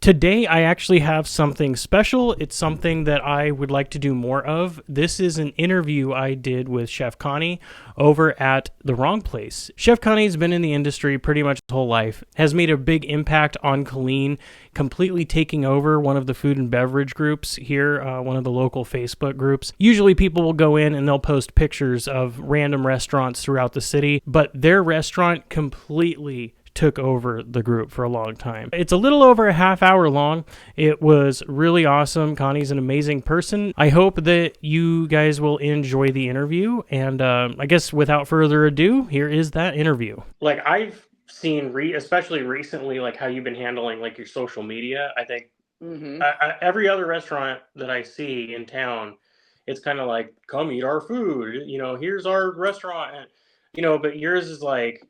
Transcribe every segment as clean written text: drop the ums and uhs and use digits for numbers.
Today, I actually have something special. It's something that I would like to do more of. This is an interview I did with Chef Connie over at the Rong Place. Chef Connie's been in the industry pretty much his whole life, has made a big impact on Killeen, completely taking over one of the food and beverage groups here, one of the local Facebook groups. Usually people will go in and they'll post pictures of random restaurants throughout the city, but their restaurant completely took over the group for a long time. It's a little over a half hour long. It was really awesome. Connie's an amazing person. I hope that you guys will enjoy the interview. And I guess without further ado, here is that interview. Like I've seen, especially recently, like how you've been handling like your social media. I think Hmm. every other restaurant that I see in town, it's kind of like, come eat our food. Here's our restaurant. And, but yours is like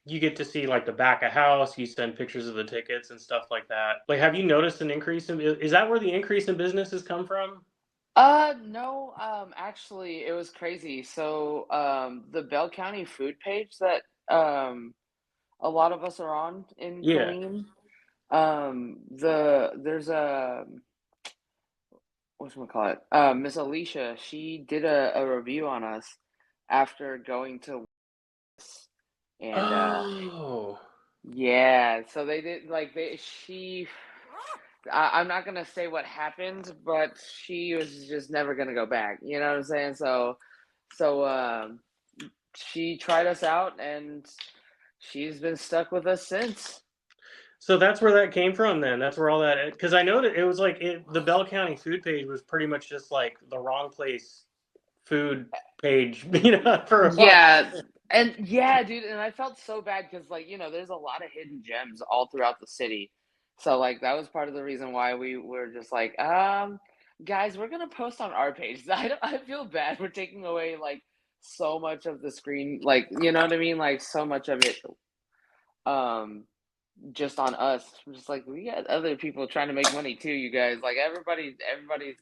you get to see like the back of house. You send pictures of the tickets and stuff like that. Like, have you noticed an increase in? Is that where the increase in business has come from? No, actually, it was crazy. So, the Bell County food page that a lot of us are on in Yeah. Killeen, there's a whatchamacallit, Miss Alicia. She did a review on us after going to and Oh. yeah, so they did like I'm not gonna say what happened, but she was just never gonna go back. You know what I'm saying? So she tried us out, and she's been stuck with us since. So that's where that came from then. That's where all that, because I know that it was like the Bell County food page was pretty much just like the Wrong Place food page, for a while. Yeah, and yeah, dude, and I felt so bad because, like, there's a lot of hidden gems all throughout the city. So, like, that was part of the reason why we were just like, guys, we're gonna post on our page. I feel bad we're taking away like so much of the screen, like, you know what I mean, like so much of it, um, just on us. Just like we got other people trying to make money too, you guys. Like everybody's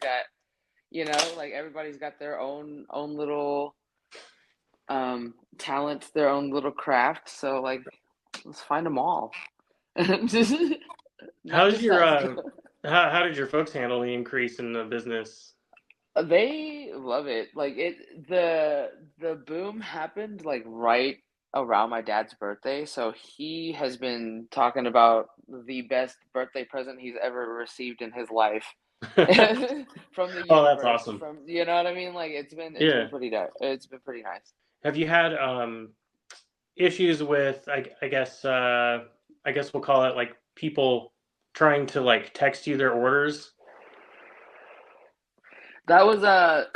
got, like everybody's got their own little talent, their own little craft. So like, let's find them all. Not How's just your us. how did your folks handle the increase in the business? They love it. Like the boom happened like right around my dad's birthday. So he has been talking about the best birthday present he's ever received in his life from the Oh, that's universe. awesome. From, you know what I mean? Like it's been Yeah. pretty nice. It's been pretty nice. Have you had issues with I guess we'll call it like people trying to like text you their orders? That was a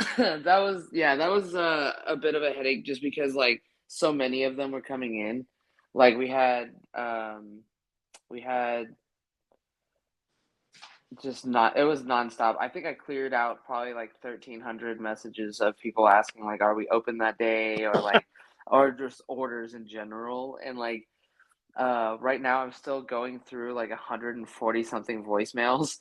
bit of a headache just because like so many of them were coming in. Like we had just not it was nonstop. I think I cleared out probably like 1,300 messages of people asking like, are we open that day, or like, or just orders in general. And like right now I'm still going through like 140 something voicemails.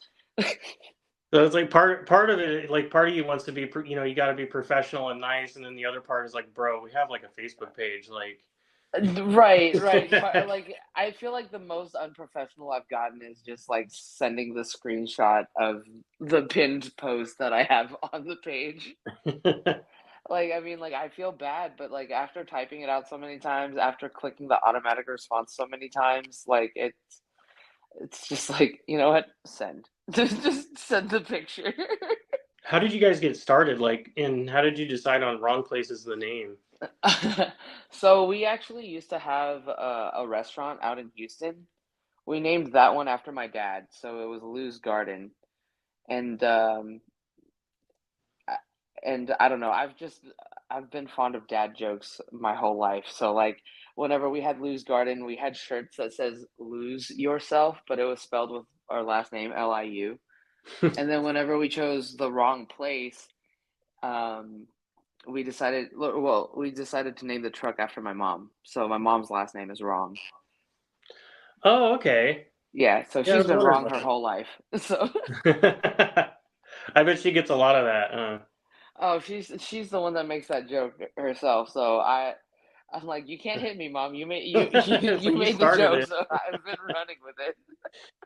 So it's like part of it, like part of you wants to be, you got to be professional and nice, and then the other part is like, bro, we have like a Facebook page, like. Right, right. Like, I feel like the most unprofessional I've gotten is just like sending the screenshot of the pinned post that I have on the page. Like, I mean, like, I feel bad, but like after typing it out so many times, after clicking the automatic response so many times, like it's just like, you know what? Send. Just send the picture. How did you guys get started? Like, and how did you decide on Wrong Place as the name? So we actually used to have a restaurant out in Houston. We named that one after my dad, so it was Lou's Garden. And and I don't know, I've been fond of dad jokes my whole life. So like whenever we had Lou's Garden, we had shirts that says "Lose Yourself," but it was spelled with our last name Liu. And then whenever we chose the Wrong Place, um, we decided to name the truck after my mom. So my mom's last name is Wrong. Oh, okay. Yeah, so Yeah, I she's was been wondering wrong about her whole life. So that. I bet she gets a lot of that. oh, she's the one that makes that joke herself. So I'm like, you can't hit me, mom. You made It's you like you made the started joke, it. so I've been running with it.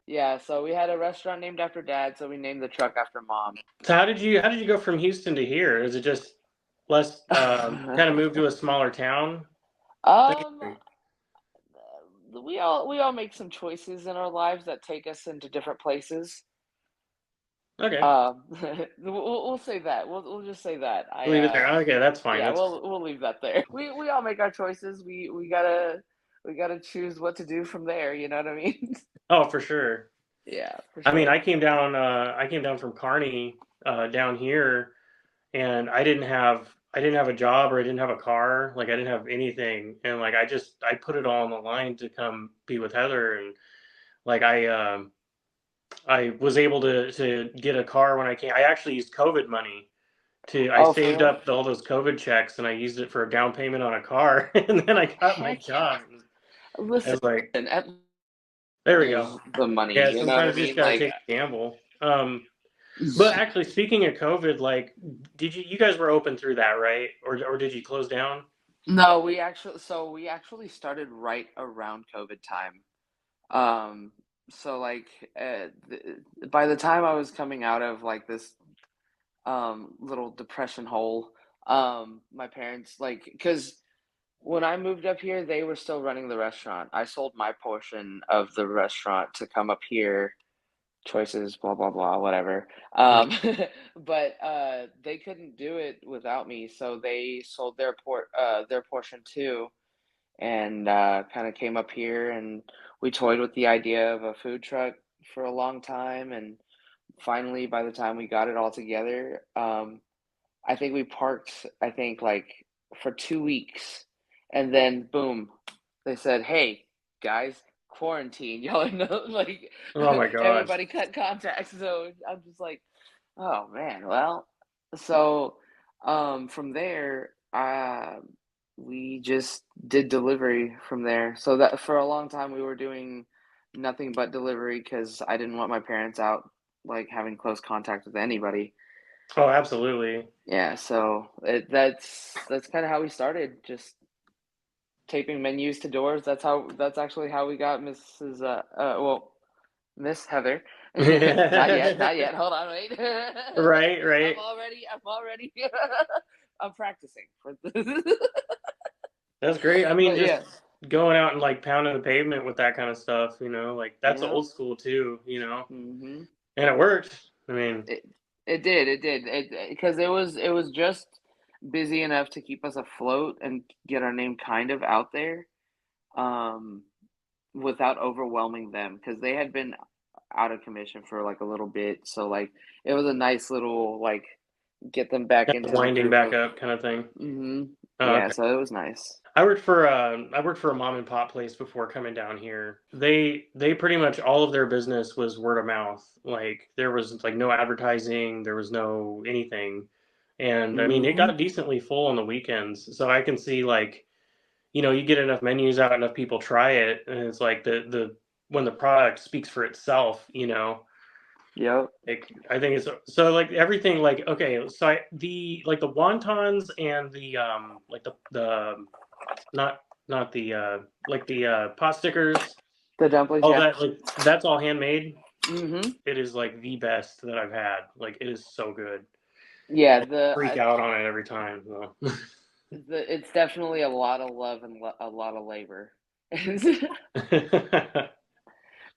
Yeah, so we had a restaurant named after dad, so we named the truck after mom. So how did you go from Houston to here? Is it just less kind of move to a smaller town thing? um, we all make some choices in our lives that take us into different places. Okay, Um, we'll say that. We'll just say that. leave it there. Okay, that's fine. Yeah, That's we'll leave that there. We all make our choices. We gotta choose what to do from there. You know what I mean? oh for sure. Yeah, for I mean, sure. I came down from Kearney down here, and I didn't have a job or I didn't have a car, like I didn't have anything, and like I put it all on the line to come be with Heather, and like I was able to get a car when I came. I actually used COVID money to I Oh, for saved real? up all those COVID checks and I used it for a down payment on a car, and then I got my Heck yeah. job. I Listen, was like, at there we go. there's the money. Yeah, You know what I sometimes you just mean? gotta Like, take a gamble. But actually, speaking of COVID, like, did you guys were open through that, right? Or did you close down? no, we actually started right around COVID time. Um, so like, by the time I was coming out of like this little depression hole, my parents like because when I moved up here, they were still running the restaurant. I sold my portion of the restaurant to come up here. Choices, blah blah blah, whatever. Mm. But they couldn't do it without me, so they sold their portion too, and kind of came up here, and we toyed with the idea of a food truck for a long time, and finally, by the time we got it all together, I think we parked, I think like for 2 weeks, and then boom, they said, "Hey guys, quarantine." Y'all know, like Oh my gosh. everybody cut contacts. So I'm just like, oh man, well, so from there, we just did delivery from there. So that for a long time we were doing nothing but delivery because I didn't want my parents out like having close contact with anybody. Oh, absolutely. Yeah, so that's kind of how we started, just taping menus to doors. That's actually how we got Miss Heather. Not yet, not yet. Hold on, wait. Right, right. I'm already I'm practicing for That's great. I mean, But yeah. just going out and like pounding the pavement with that kind of stuff, like that's Yeah. old school too, Mhm. and it worked. I mean, It it did, it did. Because it was just busy enough to keep us afloat and get our name kind of out there. Um without overwhelming them because they had been out of commission for like a little bit. So like it was a nice little like get them back kind of into the winding group back of up kind of thing. Oh, yeah, okay. so it was nice. I worked for a mom and pop place before coming down here. They pretty much all of their business was word of mouth. Like there was like no advertising, there was no anything. And I mean, it Mhm. got decently full on the weekends. So I can see like, you get enough menus out, enough people try it, and it's like the when the product speaks for itself, Yep. like I think it's so like everything like okay, so the like the wontons and the like the not the like the pot stickers, The dumplings, all yeah. that like that's all handmade. Mhm. It is like the best that I've had. Like it is so good. Yeah, Freak out on it every time. So. it's definitely a lot of love and a lot of labor.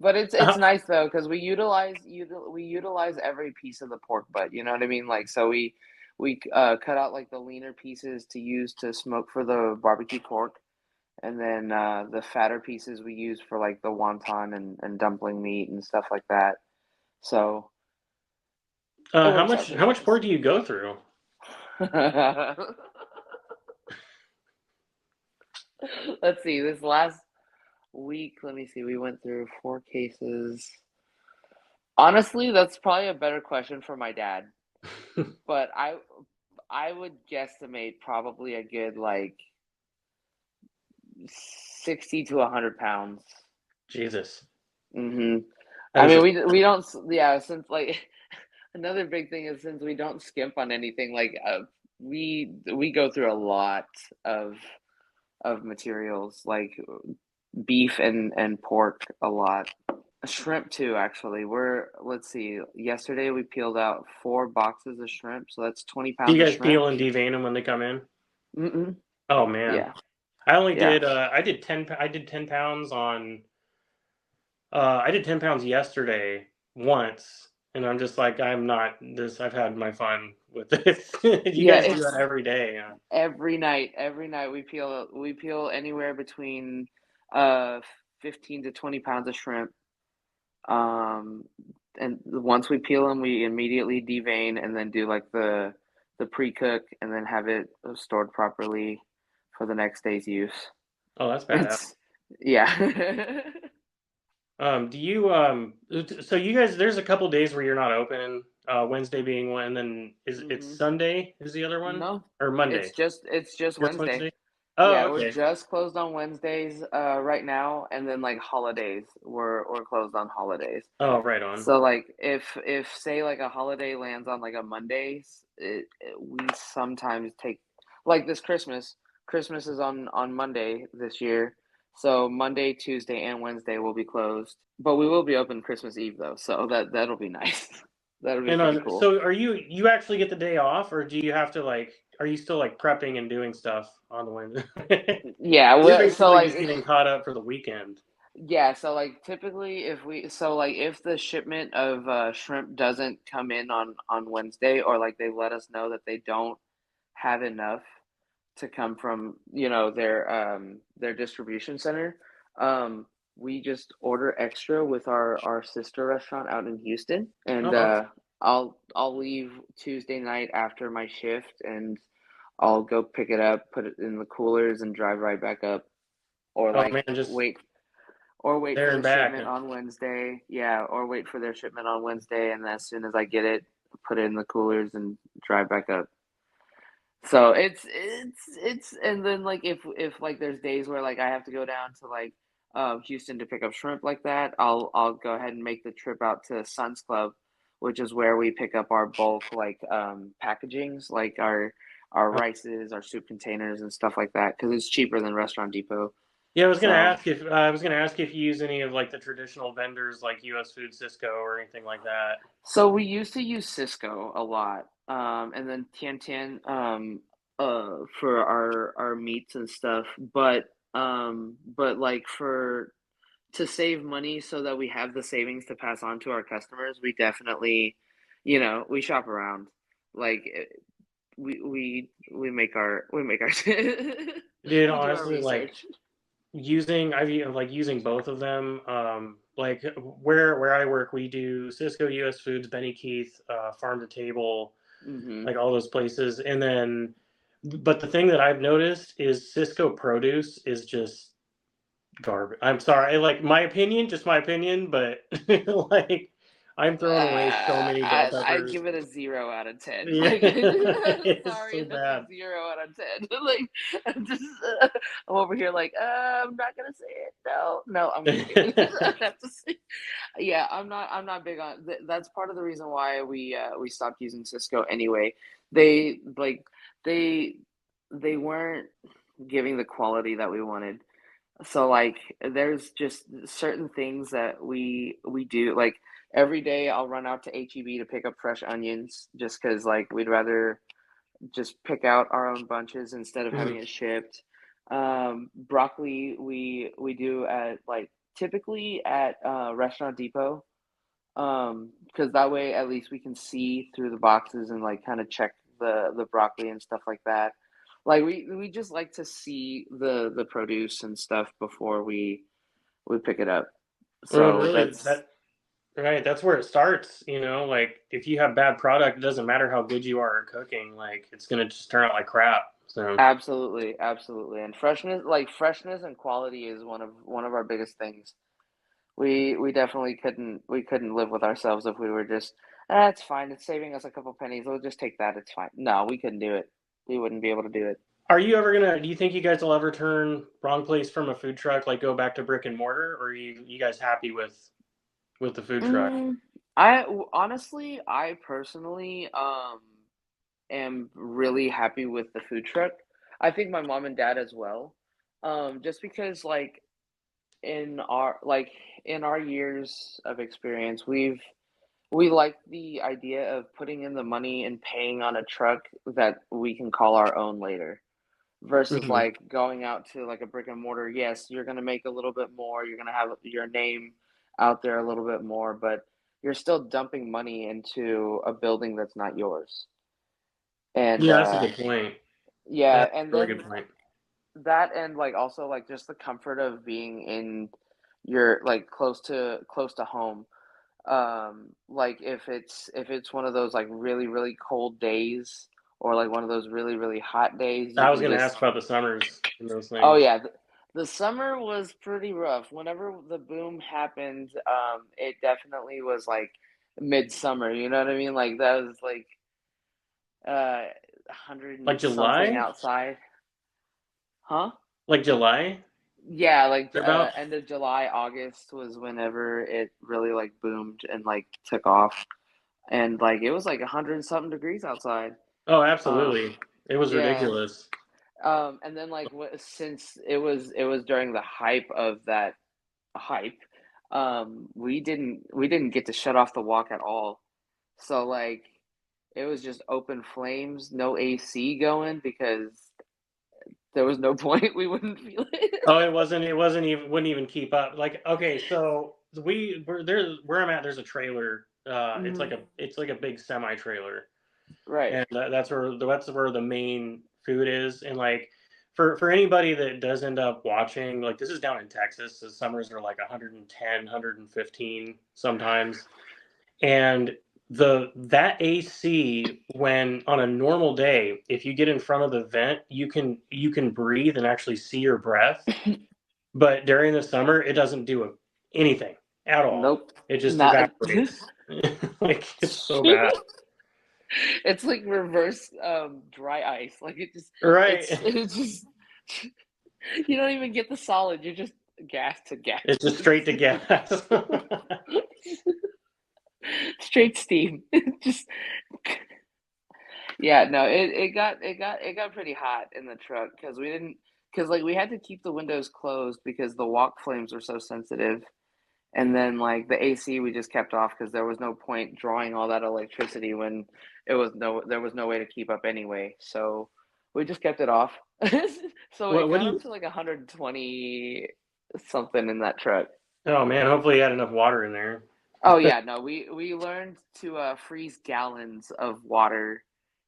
But it's nice though because we utilize every piece of the pork butt. You know what I mean? Like so we cut out like the leaner pieces to use to smoke for the barbecue pork, and then the fatter pieces we use for like the wonton and dumpling meat and stuff like that. So it how works out much pretty how much nice. pork do you go through? Let's see. This last week, let me see. We went through 4 cases. Honestly, that's probably a better question for my dad. But I would guesstimate probably a good like 60 to 100 pounds. Jesus, Hmm. that I is mean, just we don't, yeah, since like another big thing is since we don't skimp on anything, like we go through a lot of of materials like beef and pork a lot. Shrimp too, actually. Let's see, yesterday we peeled out 4 boxes of shrimp, so that's 20 Do you pounds of guys shrimp. peel and devein them when they come in? Mm-mm. Oh man, Yeah, I only yeah. did I did 10 pounds on I did 10 pounds yesterday once, and I'm just like I'm not this. I've had my fun with this. You Yeah, guys do that it's every day, yeah. every night we peel anywhere between uh 15 to 20 pounds of shrimp. Um, and once we peel them, we immediately devein and then do like the pre-cook and then have it stored properly for the next day's use. Oh, that's badass. It's yeah. Do you so you guys there's a couple days where you're not open, Wednesday being one, and then it's hmm Sunday is the other one? No, Or Monday? it's just Just Wednesday. Wednesday? Oh, Yeah, we're okay. just closed on Wednesdays right now, and then like holidays, we're closed on holidays. Oh, right on. So like if say like a holiday lands on like a Monday, we sometimes take like this Christmas. Christmas is on Monday this year, so Monday, Tuesday, and Wednesday will be closed. But we will be open Christmas Eve though, so that'll be nice. That'll be And pretty cool. so are you actually get the day off, or do you have to like are you still like prepping and doing stuff on the Wednesday? Yeah, You're so basically just like getting caught up for the weekend. yeah, so like typically if the shipment of shrimp doesn't come in on Wednesday, or like they let us know that they don't have enough to come from, their distribution center, we just order extra with our sister restaurant out in Houston, and Oh, okay. I'll leave Tuesday night after my shift, and I'll go pick it up, put it in the coolers, and drive right back up, or Oh like man, just wait for there the and back. shipment on Wednesday. Yeah, or wait for their shipment on Wednesday, and as soon as I get it, put it in the coolers and drive back up. So and then like if like there's days where like I have to go down to like Houston to pick up shrimp like that, I'll go ahead and make the trip out to Suns Club, which is where we pick up our bulk like packagings, like our Oh, rices, our soup containers and stuff like that, because it's cheaper than Restaurant Depot. yeah, So I was gonna ask if you use any of like the traditional vendors like US Food, Cisco, or anything like that. So we used to use Cisco a lot, and then Tian Tian, for our meats and stuff. But like for to save money so that we have the savings to pass on to our customers, we definitely, we shop around. Like we make our Dude, we do our honestly, like research. like using both of them. Like where I work, we do Cisco, US Foods, Benny Keith, Farm to Table, hmm like all those places. And then, but the thing that I've noticed is Cisco produce is just garbage. I'm sorry, like my opinion, just my opinion, but like I'm throwing away so many bell I peppers. give it a 0 out of 10. Yeah, Like, it's sorry, so that's a bad. 0 out of 10. Like, I'm just, I'm over here like, I'm not gonna say it. No, no, I'm just kidding. I have to say, yeah, I'm not big on. That's part of the reason why we stopped using Cisco anyway. They like, they they weren't giving the quality that we wanted. So like there's just certain things that we do like every day I'll run out to HEB to pick up fresh onions just cuz like we'd rather just pick out our own bunches instead of having Mhm. it shipped. Broccoli we do at like typically at Restaurant Depot, because that way at least we can see through the boxes and like kind of check the broccoli and stuff like that. Like we just like to see the produce and stuff before we pick it up. Well, So really, that's that right, that's where it starts, you know, like if you have bad product, it doesn't matter how good you are at cooking, like it's gonna just turn out like crap. So, absolutely, and freshness and quality is one of our biggest things. We definitely couldn't live with ourselves if we were just, it's fine, it's saving us a couple pennies, we'll just take that, it's fine. No, we couldn't do it. We wouldn't be able to do it. are you ever gonna, do you think you guys will ever turn Wrong Place from a food truck, like go back to brick and mortar, or are you guys happy with the food truck? Mm, honestly, I personally am really happy with the food truck. I think my mom and dad as well. Just because in our years of experience, we like the idea of putting in the money and paying on a truck that we can call our own later versus Hmm. like going out to like a brick and mortar. Yes, you're going to make a little bit more, you're going to have your name out there a little bit more, but you're still dumping money into a building that's not yours. And Yeah, that's a good point. yeah, That's and a really good then point. that and like also like just the comfort of being in your like close to home. Like if it's one of those like really really cold days or like one of those really really hot days, you I was can gonna just. ask about the summers and those Oh things. yeah, the summer was pretty rough. Whenever the boom happened, it definitely was like midsummer. You know what I mean? Like that was like 100 Like and something July? outside, huh? Like July? Yeah, like About? end of July, August was whenever it really like boomed and like took off, and like it was like 100 and something degrees outside. Oh, Um, absolutely. It was yeah. ridiculous. And then like since it was during the hype of that hype, we didn't get to shut off the walk at all. So like it was just open flames, no AC going because there was no point. We wouldn't feel it. Oh, it wasn't even wouldn't even keep up. Like, okay, so we're there where I'm at, there's a trailer. Mhm. It's like a big semi trailer. Right. And that's where the main food is. And like for anybody that does end up watching, like this is down in Texas, the summers are like 110, 115 sometimes. And that AC, when on a normal day, if you get in front of the vent, you can breathe and actually see your breath. But during the summer, it doesn't do anything at all. Nope. It just Not. evaporates. Like it's so bad. It's like reverse dry ice. Like Right. it's just you don't even get the solid. You're just gas to gas. It's just straight to gas. Straight steam. Just yeah, no, it got pretty hot in the truck because we didn't because like we had to keep the windows closed because the walk flames were so sensitive. And then like the AC we just kept off because there was no point drawing all that electricity when there was no way to keep up anyway. So we just kept it off. So it What got do up you? to like 120 something in that truck. Oh man, hopefully you had enough water in there. Oh yeah, no, we learned to freeze gallons of water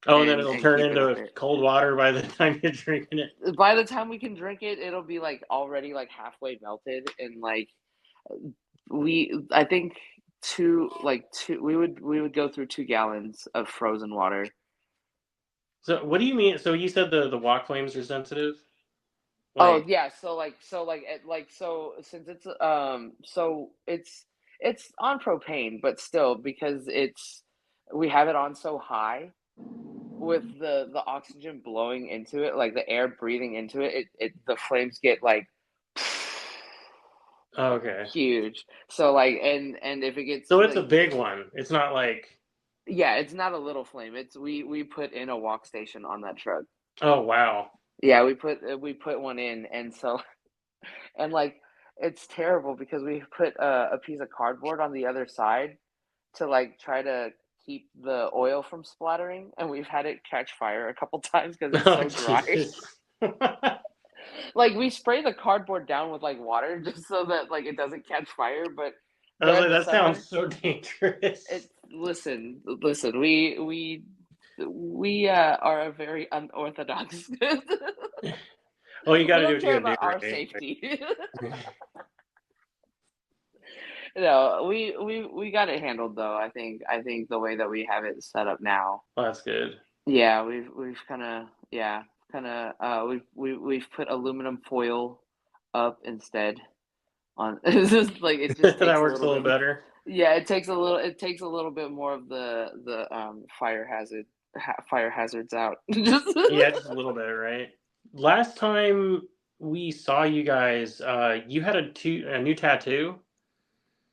Oh, and then and it'll turn keep it up into there. cold water by the time you're drinking it. By the time we can drink it, it'll be like already like halfway melted and like I think two we would go through 2 gallons of frozen water. So what do you mean? So you said the walk flames are sensitive? Oh Like, yeah, so since it's on propane, but still because we have it on so high with the oxygen blowing into it, like the air breathing into it, the flames get like oh, okay. huge. So like and if it gets So it's a like big one. It's not like, yeah, it's not a little flame. It's we put in a walk station on that truck. oh wow. Yeah, we put one in, and so and like it's terrible because we put a piece of cardboard on the other side to like try to keep the oil from splattering, and we've had it catch fire a couple times because it's Oh so dry. Jesus. Oh, Like we spray the cardboard down with like water just so that like it doesn't catch fire, but I was during like, the that sounds summer, so dangerous. listen, we are a very unorthodox. Well, you got We to do don't what you care got to about do, our right? safety. No, we got it handled though. I think the way that we have it set up now. Well, that's good. Yeah, we've kind of we've put aluminum foil up instead on it's just like it just That takes a works a little little bit. better. Yeah, it takes a little bit more of the fire hazards out. Just Yeah, just a little bit, right? Last time we saw you guys, you had a new tattoo.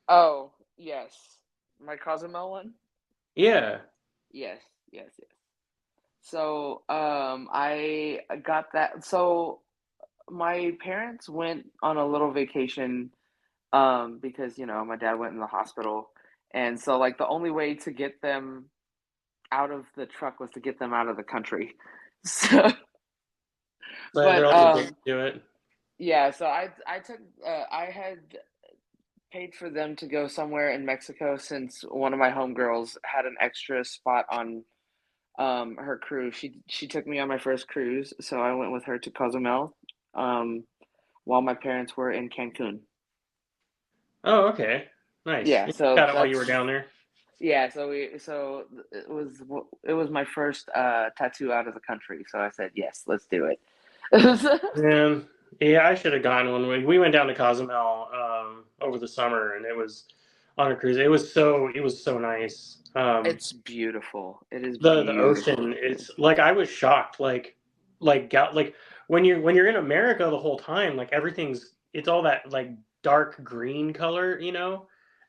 Oh, yes. My Cozumel one? Yeah. Yes, yes. So, I got that. So, my parents went on a little vacation, because, my dad went in the hospital, and so, like, the only way to get them out of the truck was to get them out of the country. So, So they're but, like addicted to it. yeah, so I had paid for them to go somewhere in Mexico since one of my homegirls had an extra spot on, her cruise. She took me on my first cruise, so I went with her to Cozumel, um, while my parents were in Cancun. Oh, okay. Nice. Yeah, You so got it while you that's were down there. yeah, it was my first tattoo out of the country. So I said, "Yes, let's do it." Yeah, yeah, I should have gone one. We went down to Cozumel over the summer, and it was on a cruise. It was so nice. It's beautiful. It is The ocean, beautiful, dude. it's like I was shocked, like when you're in America the whole time, like it's all that like dark green color,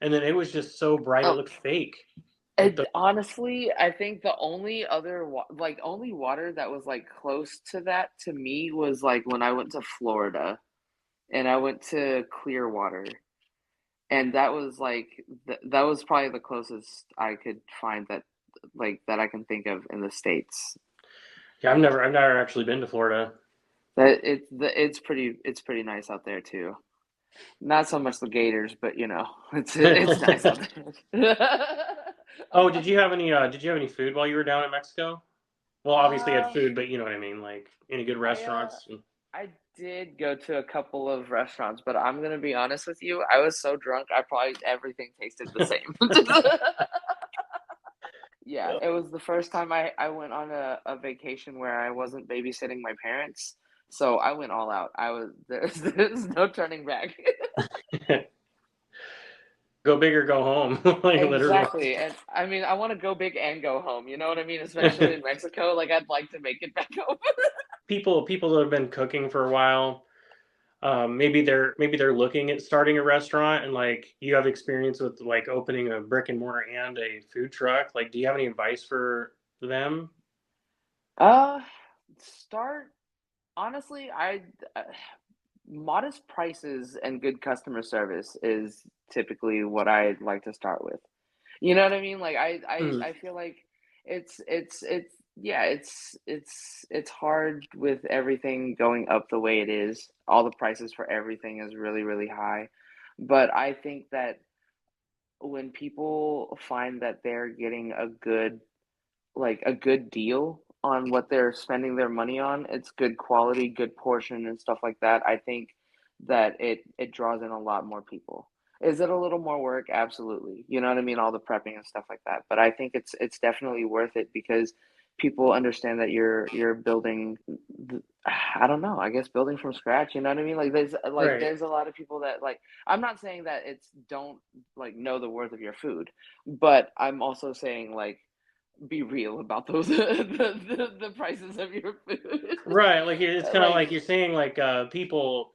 and then it was just so bright it Oh, looked fake. Like and the honestly, I think the only other only water that was like close to that to me was like when I went to Florida and I went to Clearwater, and that was like that was probably the closest I could find that I can think of in the States. Yeah, I've never actually been to Florida. That it's pretty nice out there too. Not so much the Gators, but it's nice out there. Oh, did you have any food while you were down in Mexico? Well, obviously you had uh, food, but you know what I mean, like any good I uh restaurants? I did go to a couple of restaurants, but I'm gonna be honest with you, I was so drunk, I probably everything tasted the same. Yeah, it was the first time I went on a vacation where I wasn't babysitting my parents, so I went all out. There's no turning back. Go big or go home, like literally. Exactly, and I mean, I wanna go big and go home, you know what I mean? Especially in Mexico, like, I'd like to make it back home. People that have been cooking for a while, maybe they're looking at starting a restaurant, and like you have experience with like opening a brick and mortar and a food truck. Like, do you have any advice for them? Uh, start honestly, uh, modest prices and good customer service is typically what I'd like to start with. You know what I mean? Like Mm, I feel like it's yeah, it's hard with everything going up the way it is. All the prices for everything is really, really high. But I think that when people find that they're getting a good deal on what they're spending their money on. It's good quality, good portion, and stuff like that. I think that it draws in a lot more people. Is it a little more work? Absolutely. You know what I mean? All the prepping and stuff like that. But I think it's definitely worth it because people understand that you're building. I don't know. I guess building from scratch. You know what I mean? Like right. there's a lot of people that like. I'm not saying that it's don't like know the worth of your food, but I'm also saying like be real about those the prices of your food. Right, like it's kind of Like, like you're saying, like people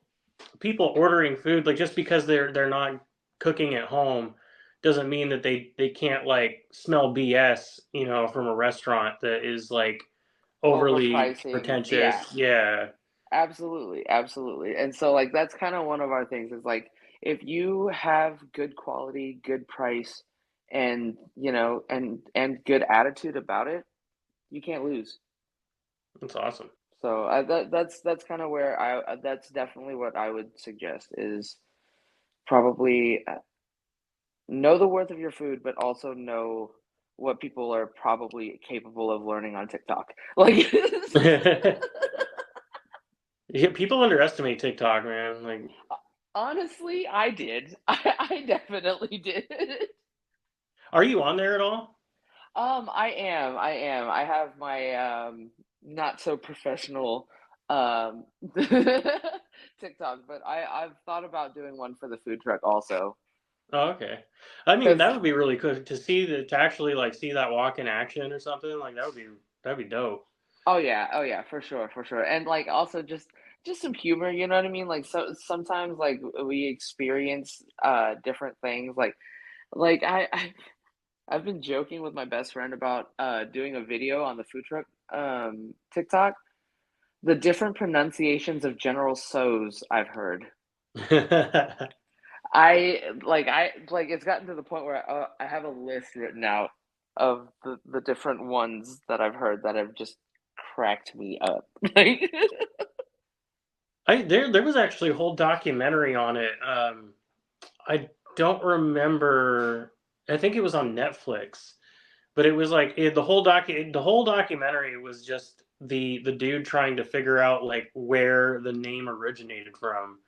ordering food, like just because they're not cooking at home doesn't mean that they can't like smell BS, from a restaurant that is like overly overpricing. Yeah, pretentious. Yeah. absolutely, absolutely. And so like that's kind of one of our things is like if you have good quality, good price, and and good attitude about it, you can't lose. That's awesome. So that's kind of where that's definitely what I would suggest is probably know the worth of your food, but also know what people are probably capable of learning on TikTok. Like, Yeah, people underestimate TikTok, man. Like, honestly, I did. I definitely did. are you on there at all? I am. I am. I have my not so professional um TikTok, but I've thought about doing one for the food truck also. Oh, okay. I mean, Because that would be really cool to actually like see that walk in action or something. Like that'd be dope. oh yeah, for sure, for sure. And like also just some humor, you know what I mean? Like so sometimes like we experience different things like I've been joking with my best friend about doing a video on the food truck TikTok, The different pronunciations of General So's I've heard. I it's gotten to the point where I have a list written out of the different ones that I've heard that have just cracked me up. Like, There was actually a whole documentary on it. I don't remember. I think it was on Netflix, but it was like the whole documentary was just the dude trying to figure out like where the name originated from,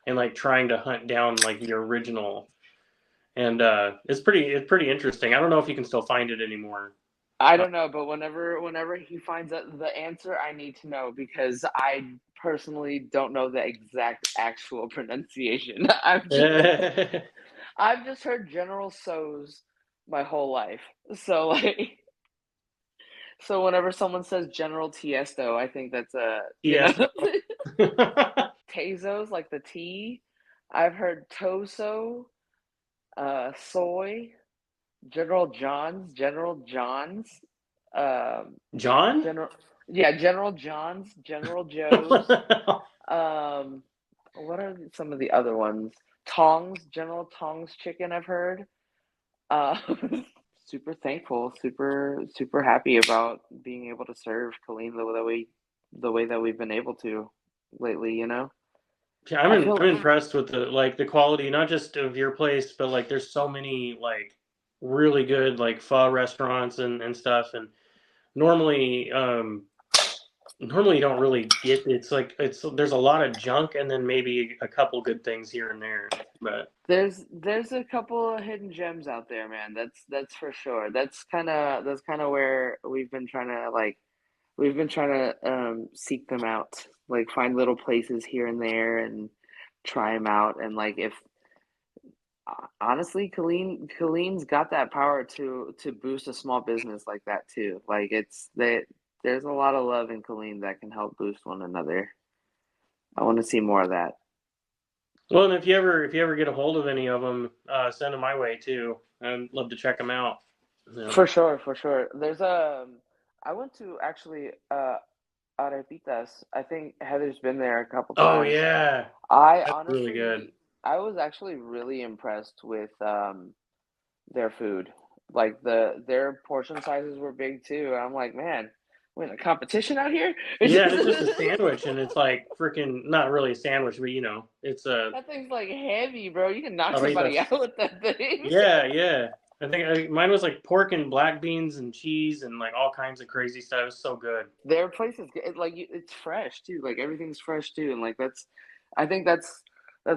and like trying to hunt down like the original. And it's pretty interesting. I don't know if you can still find it anymore. I don't know, but whenever he finds out the answer, I need to know because I personally don't know the exact actual pronunciation. I've just heard General So's my whole life. So like so whenever someone says General Tiesto, I think that's a, you know, Yes. Tezos like the T. I've heard Toso, Soy, General John's, um, John? General, yeah, General John's, General Joe's. Um, what are some of the other ones? Tongs, General Tongs chicken. I've heard. Uh, super thankful, super happy about being able to serve Colleen the way that we've been able to lately. You know, Yeah, I feel I'm impressed with the like the quality, not just of your place, but like there's so many like really good like pho restaurants and stuff. And normally, normally you don't really get it's there's a lot of junk and then maybe a couple good things here and there. But there's a couple of hidden gems out there, man. That's for sure. That's kind of where we've been trying to seek them out, like find little places here and there and try them out. And like if honestly, Colleen's got that power to boost a small business like that too. Like it's that there's a lot of love in Colleen that can help boost one another. I want to see more of that. well, and if you ever get a hold of any of them, send them my way too. I'd love to check them out. Yeah. For sure, for sure. There's I went to actually Arepitas. I think Heather's been there a couple Oh times. yeah, I that's really good. honestly, I was actually really impressed with their food. Like their portion sizes were big too. I'm like, man, we're in a competition out here. Yeah, and it's just a sandwich, and it's like freaking not really a sandwich, but you know, it's a That thing's like heavy, bro. You can knock somebody arritas. out with that thing. Yeah, yeah. Mine was like pork and black beans and cheese and like all kinds of crazy stuff. It was so good. Their place is like it's fresh too. Like everything's fresh too, and like I think that's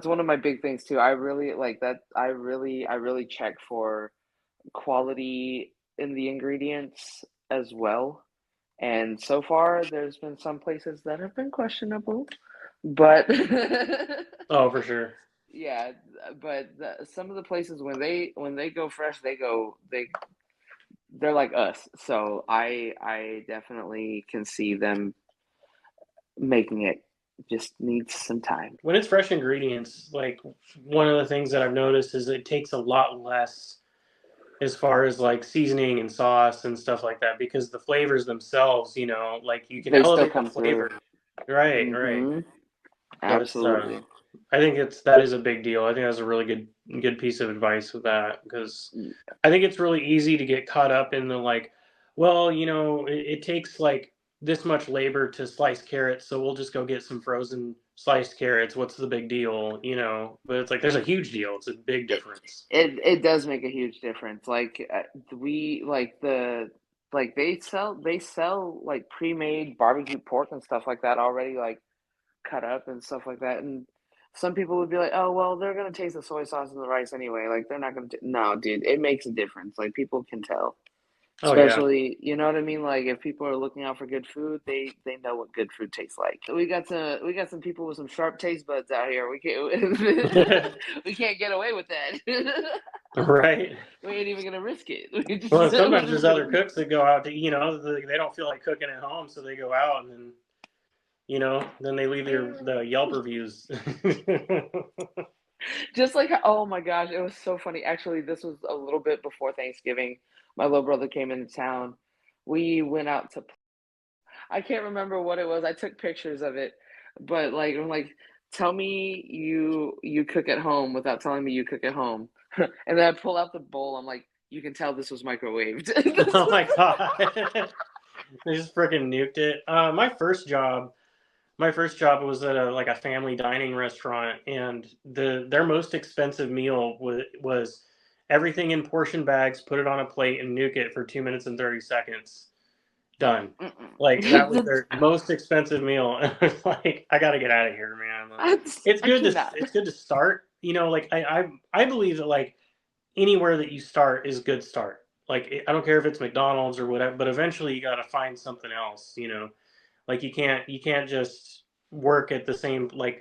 one of my big things too. I really like that. I really check for quality in the ingredients as well. And so far, there's been some places that have been questionable, but Oh, for sure. yeah, but some of the places when they go fresh, they're like us. So I definitely can see them making it. Just needs some time. When it's fresh ingredients, like one of the things that I've noticed is it takes a lot less as far as like seasoning and sauce and stuff like that because the flavors themselves, you know, like you can They still elevate the come flavor. through. Right, right. Mm-hmm. So it's Absolutely. I think that is a big deal. I think that's a really good piece of advice with that because I think it's really easy to get caught up in the like, well, you know, it takes like this much labor to slice carrots, so we'll just go get some frozen sliced carrots. What's the big deal, you know? But it's like there's a huge deal. It's a big difference. It does make a huge difference. Like we like they sell like pre-made barbecue pork and stuff like that already like cut up and stuff like that. And some people would be like, "Oh, well, they're gonna taste the soy sauce and the rice anyway. Like they're not gonna." No, dude, it makes a difference. Like people can tell. Oh yeah. Especially, you know what I mean? Like if people are looking out for good food, they know what good food tastes like. We got some people with some sharp taste buds out here. We can't we can't get away with that. Right. We ain't even gonna risk it. Well, and We're sometimes just there's gonna. other cooks that go out to, you know, they don't feel like cooking at home, so they go out and then, you know, then they leave the Yelp reviews. Just like, oh my gosh, it was so funny. Actually, this was a little bit before Thanksgiving. My little brother came into town. We went out to I can't remember what it was. I took pictures of it, but like I'm like, tell me you cook at home without telling me you cook at home. And then I pull out the bowl. I'm like, you can tell this was microwaved. Oh my god. They just freaking nuked it. My first job was at a like a family dining restaurant, and their most expensive meal was everything in portion bags, put it on a plate, and nuke it for 2 minutes and 30 seconds. Done. Like that was their most expensive meal, and I was like, I got to get out of here, man. Like, I cannot. it's good to start. You know, like I believe that like anywhere that you start is a good start. Like I don't care if it's McDonald's or whatever, but eventually you got to find something else. You know, like you can't just work at the same like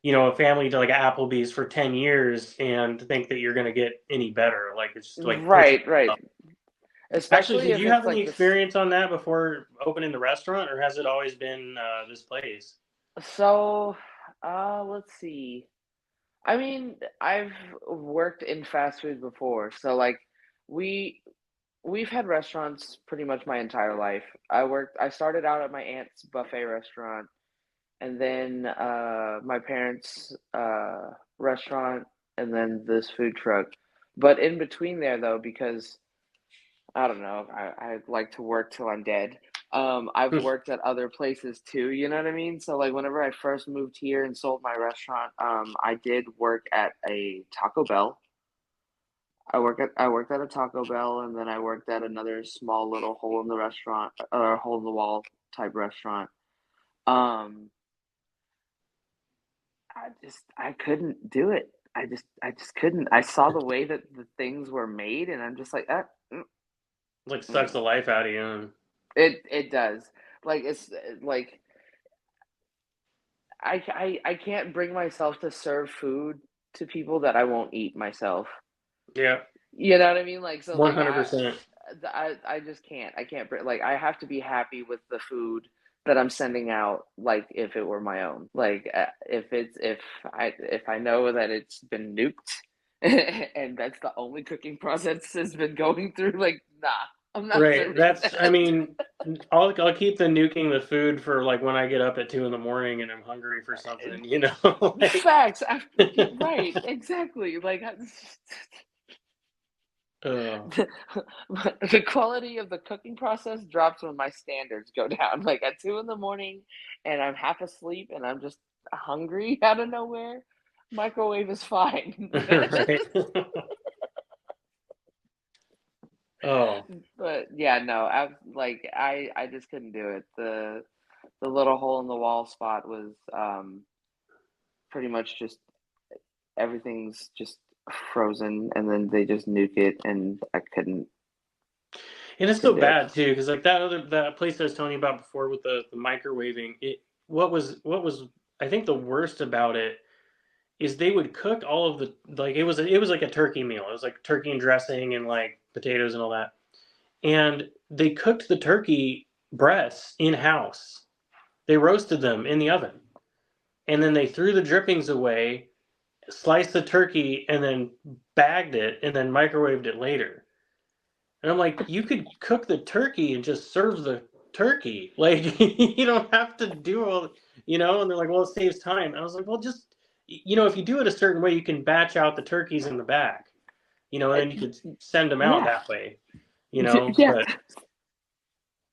you know a family to like Applebee's for 10 years and think that you're gonna get any better. Like it's just like pushing Right, right. yourself. Actually, Especially did if you it's have any like this. experience on that before opening the restaurant, or has it always been this place? So, let's see. I mean, I've worked in fast food before, so like we we've had restaurants pretty much my entire life. I started out at my aunt's buffet restaurant, and then my parents' restaurant, and then this food truck. But in between there, though, because I don't know, I like to work till I'm dead. I've worked at other places too, you know what I mean? So like whenever I first moved here and sold my restaurant, I did work at a Taco Bell. I worked at a Taco Bell, and then I worked at another small little hole in the restaurant or hole in the wall type restaurant. Um, I couldn't do it. I just couldn't. I saw the way that the things were made, and I'm just like, Like sucks mm. the life out of you. And It does. Like it's like I can't bring myself to serve food to people that I won't eat myself. yeah, You know what I mean? Like so, like 100%. I just can't. I can't bring like I have to be happy with the food that I'm sending out. Like if it were my own. Like if I know that it's been nuked and that's the only cooking process has been going through. Like nah, I'm not Right. serving That's, I that. mean, I'll keep the nuking the food for like when I get up at 2 in the morning and I'm hungry for something, you know, like, Facts. Right. Exactly. Like uh, the quality of the cooking process drops when my standards go down. Like at 2 in the morning, and I'm half asleep, and I'm just hungry out of nowhere. Microwave is fine. right. Oh, But yeah, no, I just couldn't do it. The little hole in the wall spot was pretty much just everything's just frozen, and then they just nuke it, and I and it's so couldn't do it. bad too, because like that place I was telling you about before with the microwaving, what was, I think the worst about it is they would cook all of the, like, it was like a turkey meal. It was like turkey and dressing and like potatoes and all that. And they cooked the turkey breasts in house. They roasted them in the oven, and then they threw the drippings away, sliced the turkey, and then bagged it, and then microwaved it later. And I'm like, you could cook the turkey and just serve the turkey. Like, you don't have to do all, you know? And they're like, well, it saves time. And I was like, well, just, you know, if you do it a certain way, you can batch out the turkeys in the back, you know, and then you could send them out Yeah, that way, you know? yeah. But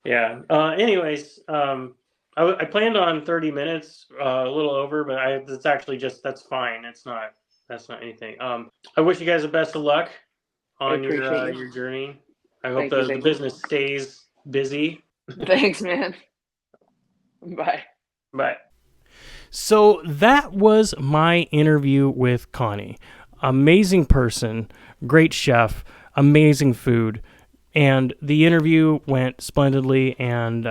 yeah. Anyways, I planned on 30 minutes, a little over, but it's actually just, that's fine. That's not anything. I wish you guys the best of luck I on appreciate you. your journey. I hope Thank you. the Thank you. business stays busy. Thanks, man. Bye. But so that was my interview with Connie. Amazing person, great chef, amazing food, and the interview went splendidly. And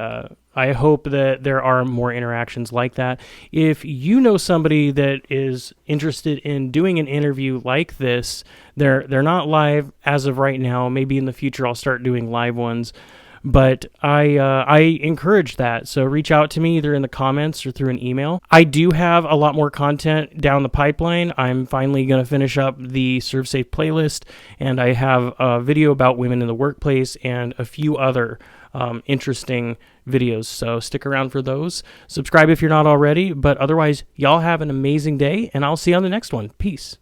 I hope that there are more interactions like that. If you know somebody that is interested in doing an interview like this, they're not live as of right now. Maybe in the future I'll start doing live ones. But I encourage that. So reach out to me either in the comments or through an email. I do have a lot more content down the pipeline. I'm finally going to finish up the Serve Safe playlist, and I have a video about women in the workplace and a few other interesting videos. So stick around for those. Subscribe if you're not already. But otherwise, y'all have an amazing day, and I'll see you on the next one. Peace.